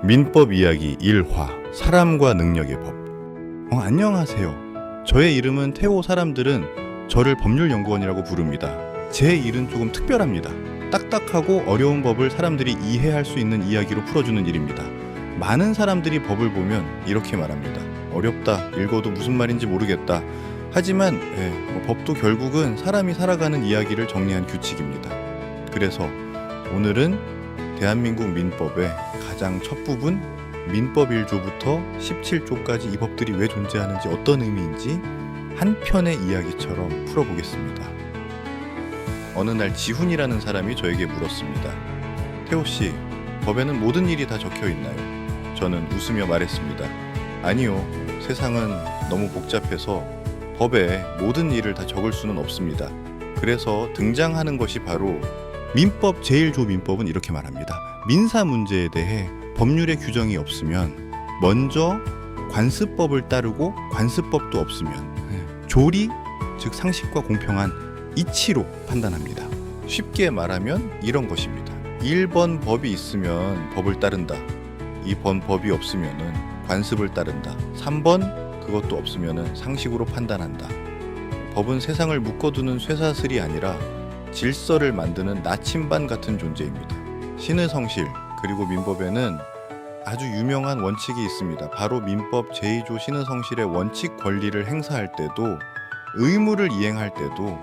민법 이야기 1화 사람과 능력의 법. 안녕하세요. 저의 이름은 태호. 사람들은 저를 법률연구원이라고 부릅니다. 제 일은 조금 특별합니다. 딱딱하고 어려운 법을 사람들이 이해할 수 있는 이야기로 풀어주는 일입니다. 많은 사람들이 법을 보면 이렇게 말합니다. 어렵다, 읽어도 무슨 말인지 모르겠다. 하지만 법도 결국은 사람이 살아가는 이야기를 정리한 규칙입니다. 그래서 오늘은 대한민국 민법의 가장 첫 부분 민법 1조부터 17조까지 이 법들이 왜 존재하는지, 어떤 의미인지 한 편의 이야기처럼 풀어보겠습니다. 어느 날 지훈이라는 사람이 저에게 물었습니다. 태호씨, 법에는 모든 일이 다 적혀 있나요? 저는 웃으며 말했습니다. 아니요, 세상은 너무 복잡해서 법에 모든 일을 다 적을 수는 없습니다. 그래서 등장하는 것이 바로 민법 제1조 민법은 이렇게 말합니다. 민사 문제에 대해 법률의 규정이 없으면 먼저 관습법을 따르고, 관습법도 없으면 조리, 즉 상식과 공평한 이치로 판단합니다. 쉽게 말하면 이런 것입니다. 1번 법이 있으면 법을 따른다. 2번 법이 없으면 관습을 따른다. 3번 그것도 없으면 상식으로 판단한다. 법은 세상을 묶어두는 쇠사슬이 아니라 질서를 만드는 나침반 같은 존재입니다. 신의 성실, 그리고 민법에는 아주 유명한 원칙이 있습니다. 바로 민법 제2조 신의 성실의 원칙 권리를 행사할 때도, 의무를 이행할 때도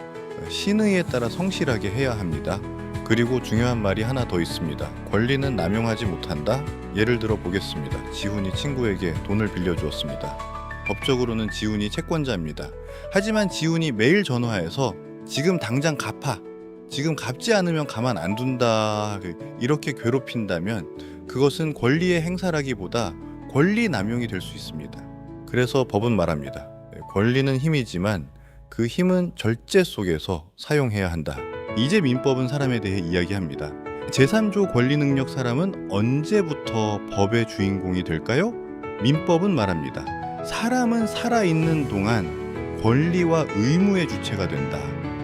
신의에 따라 성실하게 해야 합니다. 그리고 중요한 말이 하나 더 있습니다. 권리는 남용하지 못한다. 예를 들어 보겠습니다. 지훈이 친구에게 돈을 빌려주었습니다. 법적으로는 지훈이 채권자입니다. 하지만 지훈이 매일 전화해서 지금 당장 갚아, 지금 갚지 않으면 가만 안 둔다, 이렇게 괴롭힌다면 그것은 권리의 행사라기보다 권리 남용이 될 수 있습니다. 그래서 법은 말합니다. 권리는 힘이지만 그 힘은 절제 속에서 사용해야 한다. 이제 민법은 사람에 대해 이야기합니다. 제3조 권리능력 사람은 언제부터 법의 주인공이 될까요? 민법은 말합니다. 사람은 살아있는 동안 권리와 의무의 주체가 된다.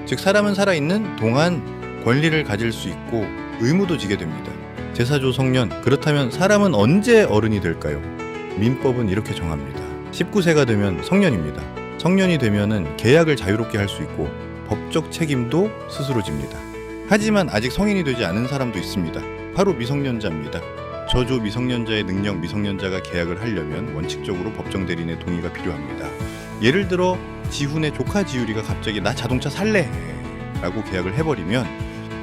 즉, 사람은 살아있는 동안 권리를 가질 수 있고 의무도 지게 됩니다. 제4조 성년, 그렇다면 사람은 언제 어른이 될까요? 민법은 이렇게 정합니다. 19세가 되면 성년입니다. 성년이 되면은 계약을 자유롭게 할 수 있고 법적 책임도 스스로 집니다. 하지만 아직 성인이 되지 않은 사람도 있습니다. 바로 미성년자입니다. 저조 미성년자의 능력, 미성년자가 계약을 하려면 원칙적으로 법정 대리인의 동의가 필요합니다. 예를 들어 지훈의 조카 지율이가 갑자기 나 자동차 살래! 라고 계약을 해버리면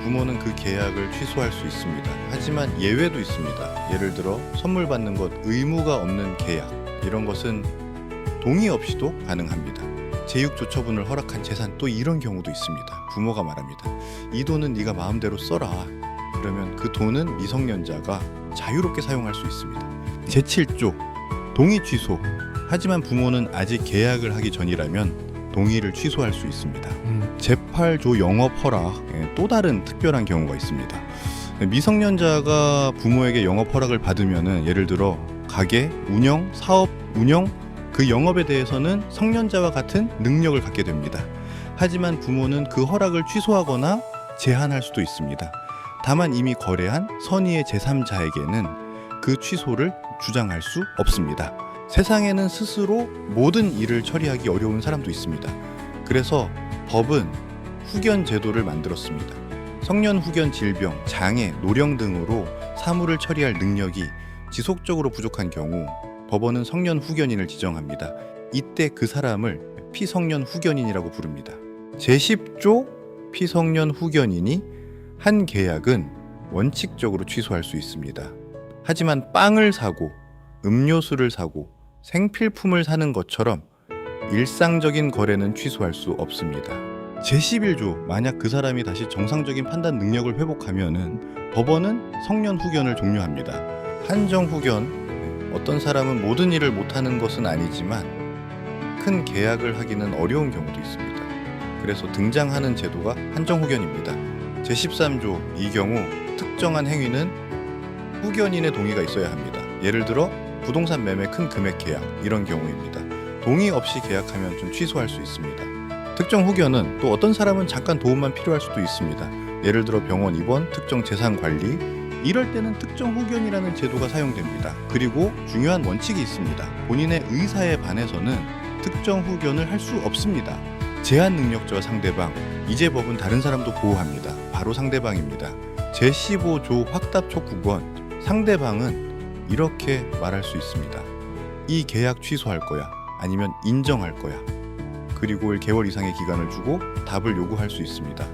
부모는 그 계약을 취소할 수 있습니다. 하지만 예외도 있습니다. 예를 들어 선물 받는 것, 의무가 없는 계약, 이런 것은 동의 없이도 가능합니다. 제6조 처분을 허락한 재산, 또 이런 경우도 있습니다. 부모가 말합니다. 이 돈은 네가 마음대로 써라. 그러면 그 돈은 미성년자가 자유롭게 사용할 수 있습니다. 제7조 동의 취소. 하지만 부모는 아직 계약을 하기 전이라면 동의를 취소할 수 있습니다. 제8조 영업 허락, 또 다른 특별한 경우가 있습니다. 미성년자가 부모에게 영업 허락을 받으면 예를 들어 가게 운영, 사업 운영, 그 영업에 대해서는 성년자와 같은 능력을 갖게 됩니다. 하지만 부모는 그 허락을 취소하거나 제한할 수도 있습니다. 다만 이미 거래한 선의의 제3자에게는 그 취소를 주장할 수 없습니다. 세상에는 스스로 모든 일을 처리하기 어려운 사람도 있습니다. 그래서 법은 후견 제도를 만들었습니다. 성년 후견 질병, 장애, 노령 등으로 사무를 처리할 능력이 지속적으로 부족한 경우 법원은 성년 후견인을 지정합니다. 이때 그 사람을 피성년 후견인이라고 부릅니다. 제10조 피성년 후견인이 한 계약은 원칙적으로 취소할 수 있습니다. 하지만 빵을 사고 음료수를 사고 생필품을 사는 것처럼 일상적인 거래는 취소할 수 없습니다. 제11조, 만약 그 사람이 다시 정상적인 판단 능력을 회복하면은 법원은 성년 후견을 종료합니다. 한정 후견, 어떤 사람은 모든 일을 못하는 것은 아니지만 큰 계약을 하기는 어려운 경우도 있습니다. 그래서 등장하는 제도가 한정 후견입니다. 제13조, 이 경우 특정한 행위는 후견인의 동의가 있어야 합니다. 예를 들어 부동산 매매 큰 금액 계약, 이런 경우입니다. 동의 없이 계약하면 좀 취소할 수 있습니다. 특정 후견은 또 어떤 사람은 잠깐 도움만 필요할 수도 있습니다. 예를 들어 병원 입원, 특정 재산 관리, 이럴 때는 특정 후견이라는 제도가 사용됩니다. 그리고 중요한 원칙이 있습니다. 본인의 의사에 반해서는 특정 후견을 할 수 없습니다. 제한 능력자와 상대방, 이제 법은 다른 사람도 보호합니다. 바로 상대방입니다. 제15조 확답 촉 9번, 상대방은 이렇게 말할 수 있습니다. 이 계약 취소할 거야, 아니면 인정할 거야. 그리고 1개월 이상의 기간을 주고 답을 요구할 수 있습니다.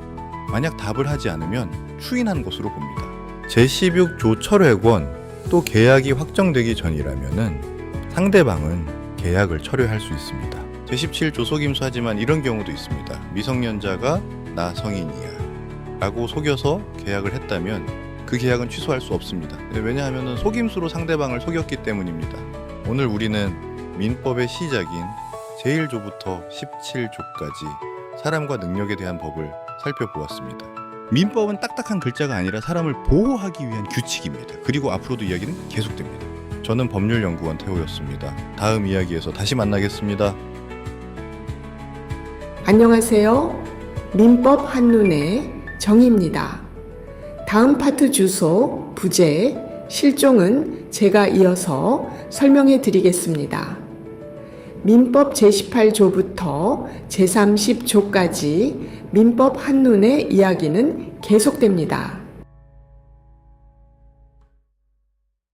만약 답을 하지 않으면 추인한 것으로 봅니다. 제16조 철회권, 또 계약이 확정되기 전이라면은 상대방은 계약을 철회할 수 있습니다. 제17조 속임수하지만 이런 경우도 있습니다. 미성년자가 나 성인이야 라고 속여서 계약을 했다면 그 계약은 취소할 수 없습니다. 왜냐하면 속임수로 상대방을 속였기 때문입니다. 오늘 우리는 민법의 시작인 제1조부터 17조까지 사람과 능력에 대한 법을 살펴보았습니다. 민법은 딱딱한 글자가 아니라 사람을 보호하기 위한 규칙입니다. 그리고 앞으로도 이야기는 계속됩니다. 저는 법률연구원 태호였습니다. 다음 이야기에서 다시 만나겠습니다. 안녕하세요. 민법 한눈의 정희입니다. 다음 파트 주소, 부제, 실종은 제가 이어서 설명해 드리겠습니다. 민법 제18조부터 제30조까지 민법 한눈의 이야기는 계속됩니다.